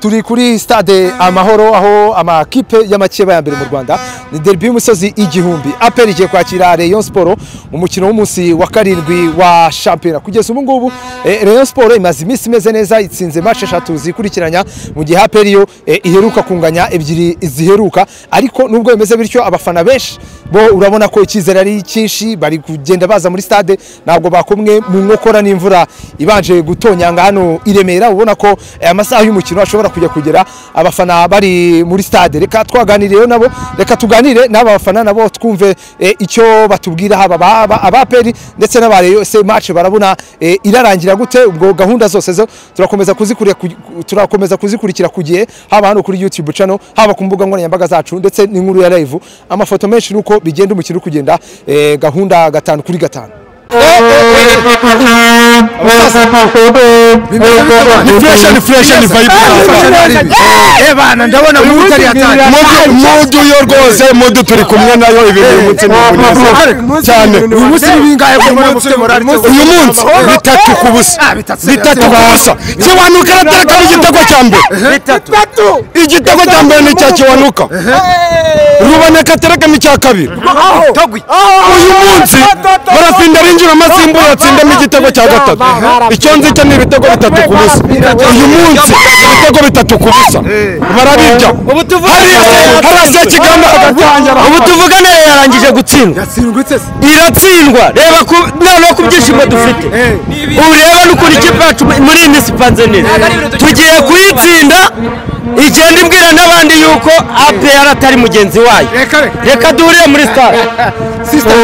Turi kuri stade Amahoro aho amakipe y'amakeba ya mbere mu Rwanda ni derby y'umusozi igihumbi APR igiye kwakira Rayon Sport mu mukino w'umunsi wa karindwi wa championnat. Kugeza ubu ngubu Rayon Sport imaze iminsi imeze neza, itsinze match 3 zikurikiranya mu gihe APR yo iheruka kunganya ebyiri ziheruka, ariko nubwo bimeze bityo abafana benshi bo urabona ko ikizere ari cyinshi, bari kugenda baza muri stade ntabwo bakomwe mu nkokora n'imvura ibanje gutonyanga hano i Remera. Ubona ko amasaha y'umukino ashobora kugera abafana bari muri stade. Reka twaganiriye nabo, reka tuganire n'aba bafana nabo twumve icyo batubwira haba abaperi ndetse n'abareyo se match barabona irarangira gute. Ubwo gahunda zose zo turakomeza kuzikurikira kugiye haba hano kuri YouTube channel, haba ku mbuga nkoranyambaga zacu ndetse n'inkuru ya live, amafoto menshi nuko bigenda umukino kugenda gahunda 5 kuri 5. Fresh vibe bana ndabona mutari atari mudu yo rwose mudu turi kumwe nayo ibintu mutse n'ubuneza cyane. Uyu munsi bingaye kubona mufite morale, uyu munsi 3 kubusa kiwanuka rataka igitego cya mbere igitego cya mbere ni cya kiwanuka ruboneka tereka ni cya kabiri. Uyu munsi barafinda rinjira amasimbo yatsinda mu gitego cya gatatu. Icyo nzi cyo ni ibitego 3 kubusa. Uyu munsi ibitego 3 kubusa barabirya. Harase kigamba ubu tuvugane yarangije gutsindwa, iratsindwa. Reba none ku byishimo dufite ureba n'ukuri ikipe yacu muri Miss Panzania tugiye kuyitsinda. Igenda ibwira n'abandi yuko APR atari mugenzi wayo. Reka duhurire muri stade. Sister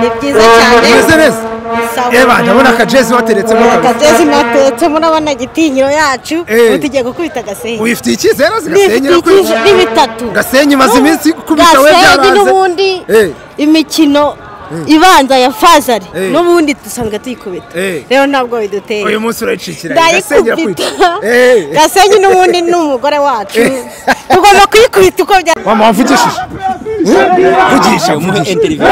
ni byiza cyane. Eba ndabona akajezi wateretsemo akajezi nateretsemo n'abana gitinyiro yacu tugiye gukubita Gasenyi. Wifite ikizero Gasenyi ni bitatu. Gasenyi maze iminsi kubita we byaranze n'ubundi imikino ibanza ya Fazari n'ubundi dusanga tuyikubita. Rero ntabwo biduteye. Uyu munsi uracikira Gasenyi yakwita. Gasenyi n'ubundi n'umugore wacu tugomba kuyikubita uko bya wamuvugishije vugisha mu interview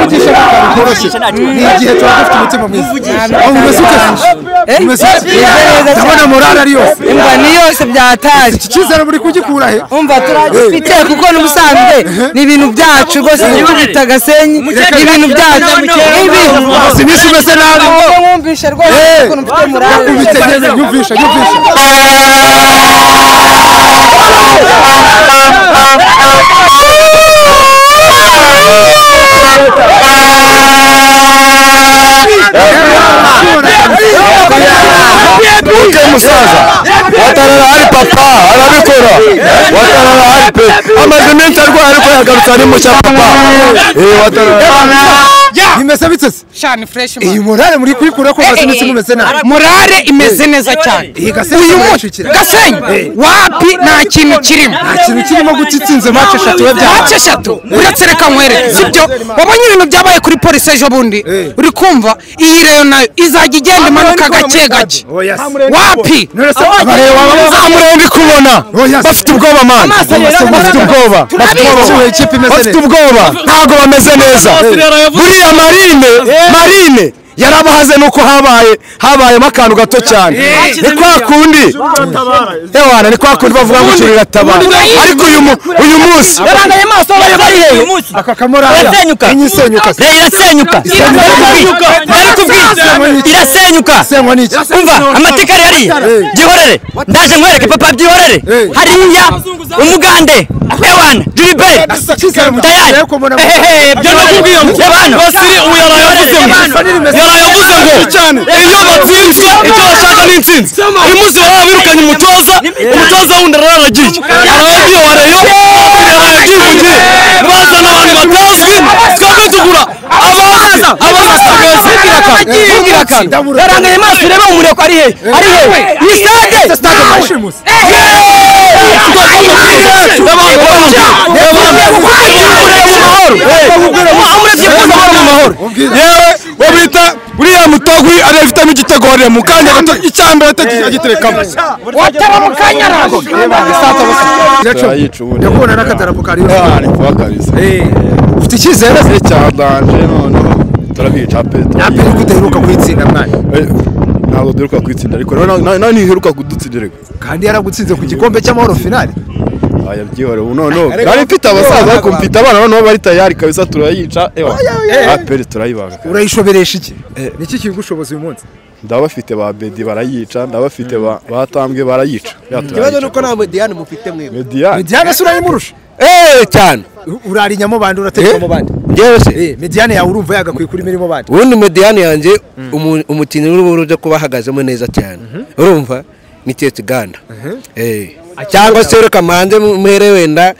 ni igihe twafite umutima mwiza ndabona morale ari yose umva ni yose byataje. Ikizere muri kugikura he umva turagifite kuko n'ubusanzwe ni ibintu byacu rwose gukubita Gasenyi ni ibintu byacu sinisi bese nabi mwumvishe rwose ukuntu mfite morale ubitegereje yumvisha musaza watarara ari papa arabikora watarara ari pe amaze menshi arwaye ariko yagarutse ari mu cya papa watarara imeze bitse cyane fresh man. Iyi morale muri kwikura ko maze iminsi mumeze nabi. Morale imeze neza cyane. Uyu munsi Gasenyi wapi nta kintu kirimo. Nta kintu kirimo gutsinze match 3 we bya match 3 uretse reka nkwere sibyo wabonye ibintu byabaye kuri police ejo bundi uri kumva iyi rero nayo izajya igenda imanuka gake gake wapi amurembi kubona bafite ubwoba man bafite ubwoba bafite ubwoba ntago bameze neza. Buriya marine yarabahaze nuko habaye makantu gato cyane ni kwa kundi ewana ni kwa kundi bavuga ngo kirira tabara. Ariko uyu munsi yarangaye maso bari hehe aka kamoraya irasenyuka irasenyuka senywa niki umva amateka yari gihorere ndaje nkwereke papa byihorere hariya umugande ewana Gilbert tayari byo nakubwiye abantu basiri yarayavuze ngo cyane iyo batsinzwe icyo bashaka ni intsinzi. Uyu munsi barabirukanye umutoza wundi araragiye arababwiye wareyo yaragiye bazana abantu batazwi twebwe tugura yarangaye maso reba umureko ari hehe ni stade wabita buriya mutogwi arefite mu gitego hariya mu kanya gato icyambere agiterekamo watara mu kanya rago yakubona n'akadarapo kari ufite icyizere cyadanje none turabica pe yapi kudaheruka kwitsinda mwana ntabwo duheruka kwitsinda ariko nawe ntiheruka kudutsindira kandi yaragutsinze ku gikombe cy'amahoro finale aya byihore noneho nari mfite abasaza ariko mfite abana noneho bari tayari kabisa turayica aperi turayibaga urayishoberesha iki niki kigushoboza uyu munsi ndabafite ba Bedi barayica ndabafite batambwe barayica ikibazo nuko nta Mediane mufite mwebwe Mediane se urayimurusha cyane urarinyamo bandi uratekamo bandi ngewe se Mediane yawe urumva yagakwiye kuri mirimo bandi ubundi Mediane yanjye umukinnyi uri kuba ahagazemo neza cyane urumva ni Tetganda cyangwa se reka manze muhere wenda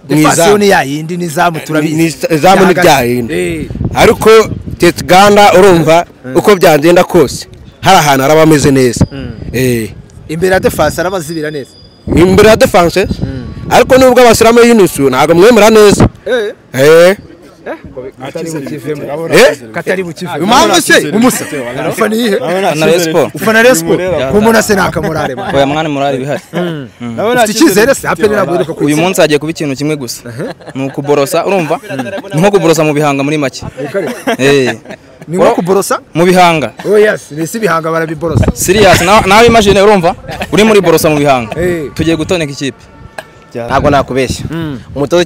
nizamu ni yayindi nizamu turabizi nizamu ni byayindi ariko Tetganda urumva uko byagenda kose hari ahantu araba ameze neza imbere ya defense arabazibira neza imbere ya defense ariko nubwo abasiramo y'Inusu ntabwo mwemera neza katari bukivemo impamvu se umusa ufana iyihe ufana Respo kumuna se nakamurare oya mwana murare bihari ufite icyizere se apeli nabwo uyu munsi agiye kuba ikintu kimwe gusa ni ukuborosa urumva ni nko kuborosa mu bihanga muri make ni nko kuborosa mu bihanga yes nisi bihanga barabiborosa serious nawe imagine urumva uri muri borosa mu bihanga tugiye gutoneka ikipe ntabwo nakubeshya umutoza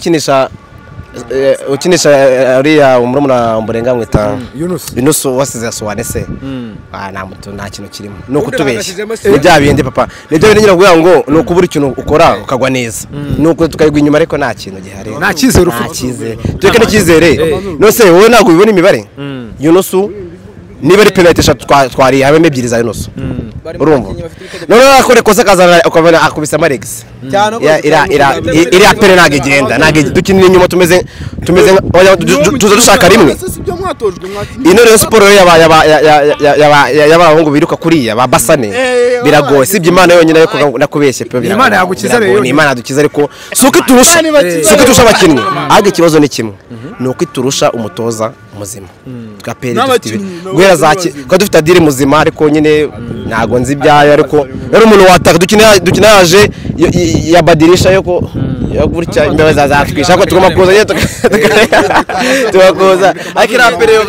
ukinisha uriya umurumuna Mborenga mwita Yunusu wasize yasowane se nta kintu kirimo ni ukutubeshya ni bya bindi papa nibyo bintu ngira ngo ni ukubura ikintu ukora ukagwa neza ni uko tukayigwa inyuma ariko nta kintu gihari nta cyizere ufite tureke n'icyizere nose wowe ntabwo ubibona imibare Yunusu niba ari penalty eshatu twari habemo ebyiri za Yunusu urumva noneho akore kosa kazana ukabona akubisa Alex iri apere ntabwo igenda ntabwo dukinira inyuma tumeze tuza dushaka rimwe ino rero siporo y'abahungu biruka kuriya ba Basane biragoye sibye Imana yonyine ariko nakubeshye pe Imana yagukiza rero ni Imana yadukiza ariko suko iturusha abakinnyi ahubwo ikibazo ni kimwe ni uko iturusha umutoza muzima twapere guhera ko dufite adiri muzima ariko nyine ntago nzi ibyayo ariko rero umuntu wataka dukina yaje yabadirisha yo gutya imbere zatwisha ko tugomba kuza nyine tugakoza ariko rapere yo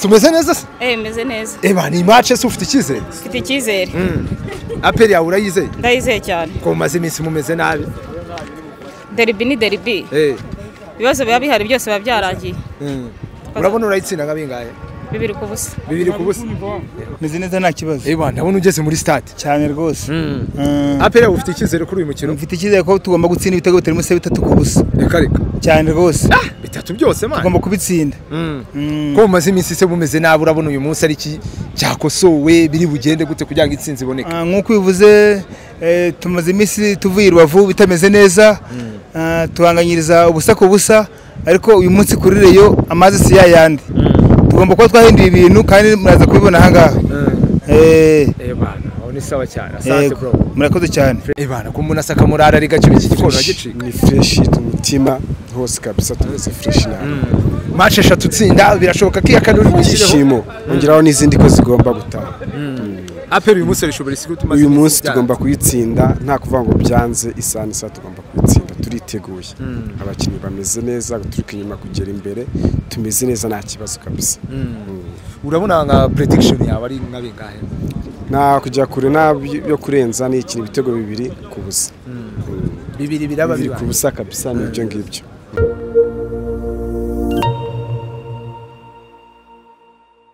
tumeze neza se meze neza ni match se ufite icyizere ufite icyizere aperi yawe urayizeye ndayizeye cyane ko maze iminsi mumeze nabi derby ni derby ibibazo biba bihari byose biba byarangiye urabona urayitsinda nka bingahe 2 ku busa meze neza nta kibazo ndabona ugeze muri stade cyane rwose aperi yawe ufite icyizere kuri uyu mukino mfite icyizere ko tugomba gutsinda ibitego bitari munsi ya 3 ku busa reka cyane rwose 3 byose man tugomba kubitsinda ko mumaze iminsi se bumeze nabi urabona uyu munsi ari iki cyakosowe biri bugende gute kugira ngo itsinzi iboneke nk'uko bivuze tumaze iminsi tuvuye i Rubavu bitameze neza tuhanganyiriza ubusa ku busa ariko uyu munsi kuri reyo amazi si yayandi tugomba kuba twahinduye ibintu kandi muraza kubibona ahangaha ni sawa cyane asante bro murakoze cyane ko umuntu asaka murara ari gacyo iki gikoro agicika ni fresh umutima hose kabisa tumeze fresh match eshatu tsinda birashoboka ko iyakanuri gushyiraho ongeraho n'izindi ko zigomba gutaha aperi uyu munsi rishobora isigo tumaze uyu munsi tugomba kuyitsinda nta kuvuga ngo byanze isa tugomba kuyitsinda turiteguye abakinnyi bameze neza turuka inyuma kugera imbere tumeze neza nta kibazo kabisa urabona nka prediction yawe ari nka bingahe nta kujya kure yo kurenza ni ikintu ibitego 2 ku busa 2 biraba ku busa kabisa n'ibyo ngibyo